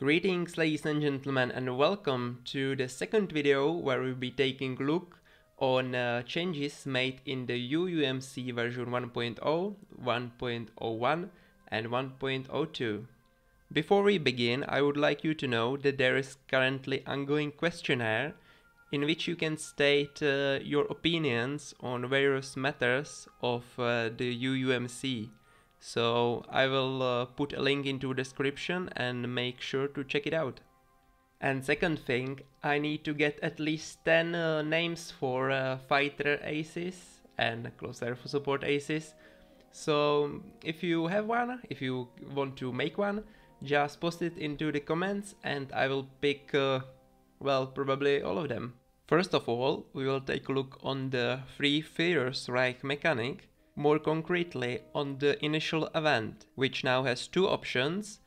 Greetings ladies and gentlemen, and welcome to the second video where we'll be taking a look on changes made in the UMC version 1.0, 1.01 and 1.02. Before we begin, I would like you to know that there is currently ongoing questionnaire in which you can state your opinions on various matters of the UMC. So I will put a link into the description and make sure to check it out. And second thing, I need to get at least 10 names for fighter aces and closer for support aces. So if you have one, if you want to make one, just post it into the comments and I will pick, well, probably all of them. First of all, we will take a look on the free Führer's Reich mechanic. More concretely on the initial event, which now has two options.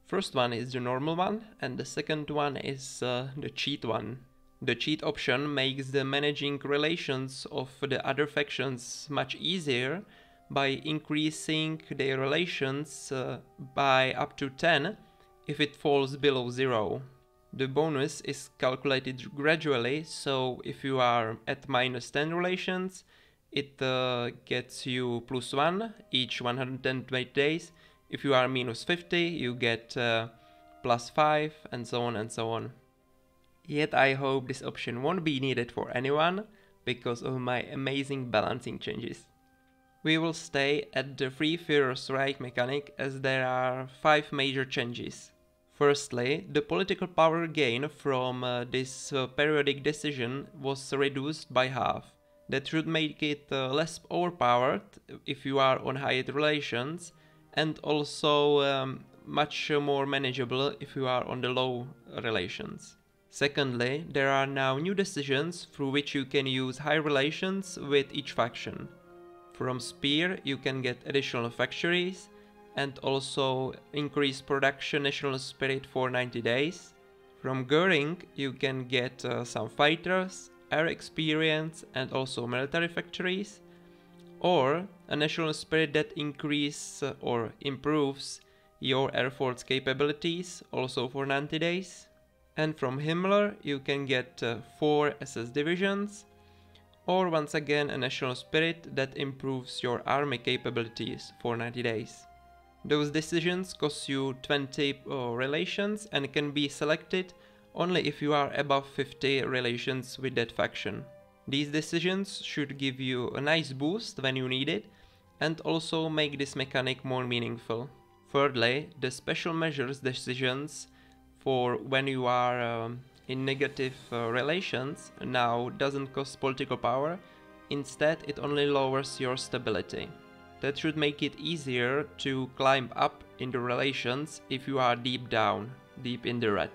First one is the normal one and the second one is the cheat one. The cheat option makes the managing relations of the other factions much easier by increasing their relations by up to 10 if it falls below 0. The bonus is calculated gradually, so if you are at minus 10 relations, it gets you +1 each 120 days. If you are minus 50, you get +5 and so on and so on. Yet I hope this option won't be needed for anyone because of my amazing balancing changes. We will stay at the free Führer's Reich mechanic as there are 5 major changes. Firstly, the political power gain from this periodic decision was reduced by half. That should make it less overpowered if you are on high relations and also much more manageable if you are on the low relations. Secondly, there are now new decisions through which you can use high relations with each faction. From Spear you can get additional factories and also increase production national spirit for 90 days. From Göring you can get some fighters, air experience and also military factories, or a national spirit that increases or improves your air force capabilities also for 90 days. And from Himmler you can get 4 SS divisions, or once again a national spirit that improves your army capabilities for 90 days. Those decisions cost you 20 relations and can be selected only if you are above 50 relations with that faction. These decisions should give you a nice boost when you need it and also make this mechanic more meaningful. Thirdly, the special measures decisions for when you are in negative relations now doesn't cost political power, instead it only lowers your stability. That should make it easier to climb up in the relations if you are deep down, deep in the red.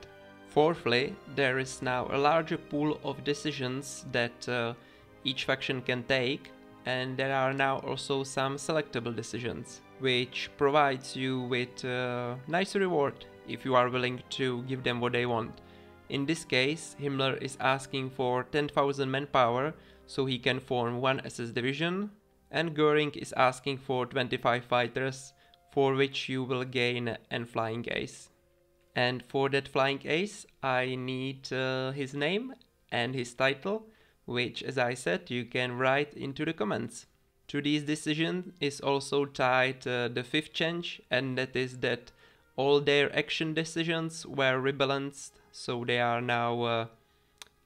Fourthly, there is now a larger pool of decisions that each faction can take, and there are now also some selectable decisions, which provides you with a nice reward if you are willing to give them what they want. In this case, Himmler is asking for 10,000 manpower so he can form 1 SS division, and Göring is asking for 25 fighters, for which you will gain an flying ace. And for that flying ace I need his name and his title, which as I said you can write into the comments. To these decisions is also tied the 5th change, and that is that all their action decisions were rebalanced, so they are now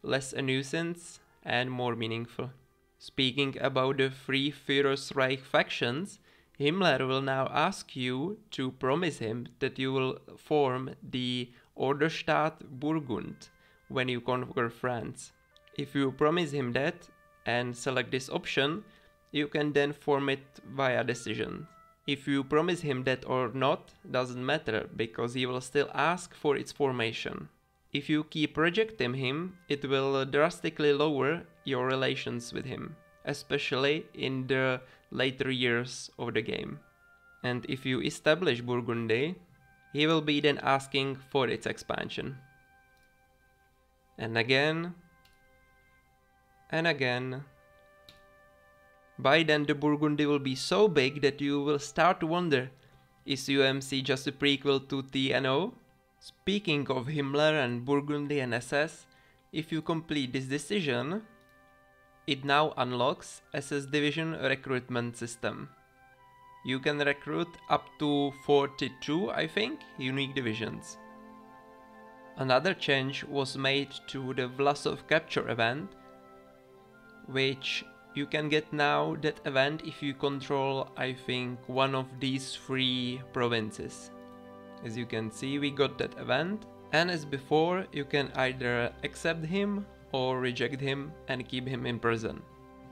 less a nuisance and more meaningful. Speaking about the free Führer's Reich factions, Himmler will now ask you to promise him that you will form the Orderstaat Burgund when you conquer France. If you promise him that and select this option, you can then form it via decision. If you promise him that or not doesn't matter, because he will still ask for its formation. If you keep rejecting him, it will drastically lower your relations with him, especially in the later years of the game. And if you establish Burgundy, he will be then asking for its expansion. And again, and again. By then the Burgundy will be so big that you will start to wonder, is UMC just a prequel to TNO? Speaking of Himmler and Burgundy and SS, if you complete this decision, it now unlocks SS Division Recruitment System. You can recruit up to 42, I think, unique divisions. Another change was made to the Vlasov capture event, which you can get now that event if you control, I think, one of these 3 provinces. As you can see, we got that event, and as before, you can either accept him or reject him and keep him in prison.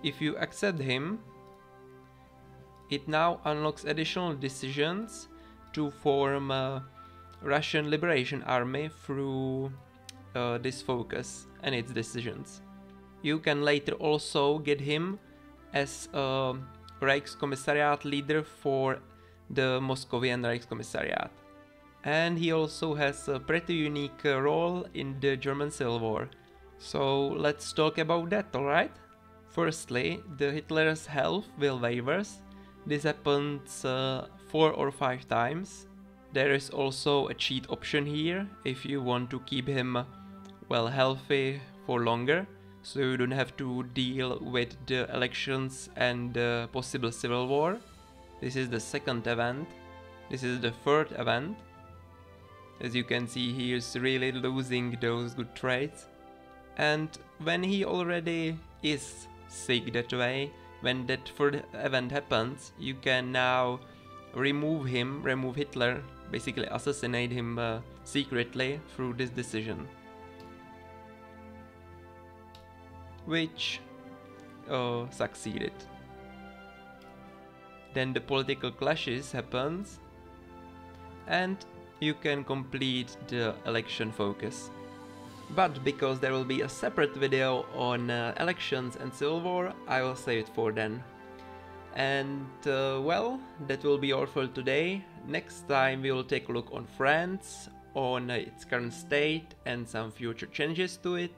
If you accept him, it now unlocks additional decisions to form a Russian Liberation Army through this focus and its decisions. You can later also get him as a Reichskommissariat leader for the Moscovian Reichskommissariat. And he also has a pretty unique role in the German Civil War. So let's talk about that, alright? Firstly, the Hitler's health will wavers. This happens 4 or 5 times. There is also a cheat option here if you want to keep him well healthy for longer, so you don't have to deal with the elections and the possible civil war. This is the second event. This is the third event. As you can see, he is really losing those good traits. And when he already is sick that way, when that third event happens, you can now remove Hitler, basically assassinate him secretly through this decision. Which succeeded. Then the political clashes happens, and you can complete the election focus. But because there will be a separate video on elections and civil war, I will save it for then. And well, that will be all for today. Next time we will take a look on France, on its current state and some future changes to it.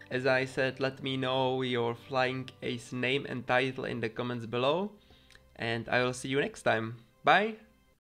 As I said, let me know your flying ace name and title in the comments below, and I will see you next time. Bye!